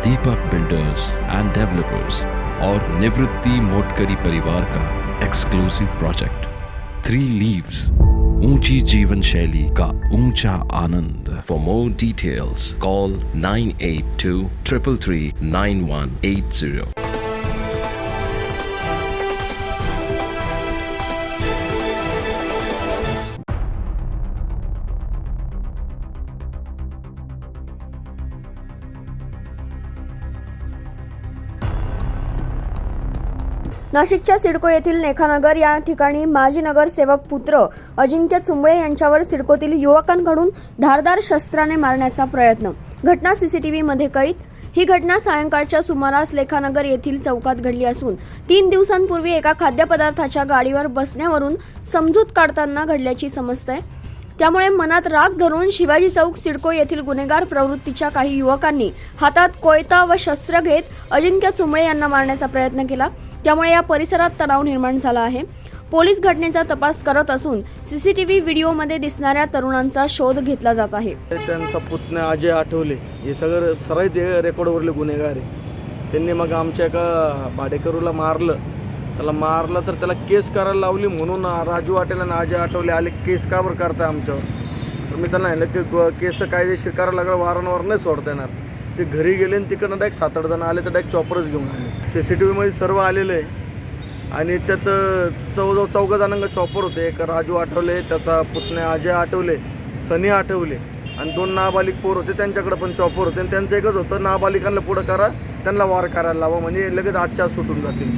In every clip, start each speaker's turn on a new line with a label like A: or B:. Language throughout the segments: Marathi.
A: दीपक बिल्डर्स एंड डेवलपर्स और निवृत्ति मोटकरी परिवार का एक्सक्लूसिव प्रोजेक्ट 3 लीव्स, ऊंची जीवन शैली का ऊंचा आनंद। For more details call 982333 9180।
B: नाशिकच्या सिडको येथील नेखानगर या ठिकाणी माजी नगरसेवक पुत्र अजिंक्य चुंबळे यांच्यावर सिडकोतील युवकांकडून धारदार शस्त्राने मारण्याचा प्रयत्न। घटना सीसीटीव्ही मध्ये कैद। ही घटना सायंकाळच्या सुमारास लेखानगर येथील चौकात घडली असून 3 दिवसांपूर्वी एका खाद्यपदार्थाच्या गाडीवर बसण्यावरून समजूत काढताना घडल्याची समजते। त्यामुळे मनात राग धरून शिवाजी चौक सिडको येथील गुन्हेगार प्रवृत्तीच्या काही युवकांनी हातात कोयता व शस्त्र घेत अजिंक्य चुंबळे यांना मारण्याचा प्रयत्न केला। त्यामुळे या परिसरात तणाव निर्माण झाला आहे। पोलीस घटनेचा तपास करत असून सीसीटीव्ही व्हिडिओमध्ये दिसणाऱ्या तरुणांचा शोध घेतला जात आहे।
C: त्यांचा पुतण्या अजय आठवले हे सगळं सराईत रेकॉर्डवरले गुन्हेगार आहे। त्यांनी मग आमच्या एका भाडेकरूला मारलं, त्याला मारलं तर त्याला केस करायला लावली म्हणून राजू वाटेल आणि अजय आठवले आले केस का बरं करताय आमच्यावर। तर मी त्यांना म्हणलं की केस तर कायदेशीर करायला लागलं, वारंवार नाही सोडता येणार। ते घरी गेले आणि तिकडनं डायरेक्ट 7-8 जण आले तर डायरेक्ट चॉपरच घेऊन आले। सीसीटीव्हीमध्ये सर्व आलेलं आहे आणि त्यात जवळजवळ 4 जणांना चॉपर होते। एक राजू आठवले, त्याचा पुतण्या अजय आठवले, सनी आठवले आणि 2 नाबालिक पोर होते, त्यांच्याकडे पण चॉपर होते। आणि त्यांचं एकच होतं, नाबालिकांना पुढं करा, त्यांना वार करायला लावा, म्हणजे लगेच आजच्या सुटून जातील।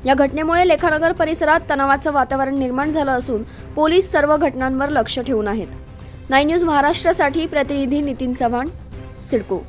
B: या घटनेमुळे लेखानगर परिसरात तणावाचं वातावरण निर्माण झालं असून पोलीस सर्व घटनांवर लक्ष ठेवून आहेत। 9 न्यूज महाराष्ट्रासाठी प्रतिनिधी नितीन चव्हाण, सिडको।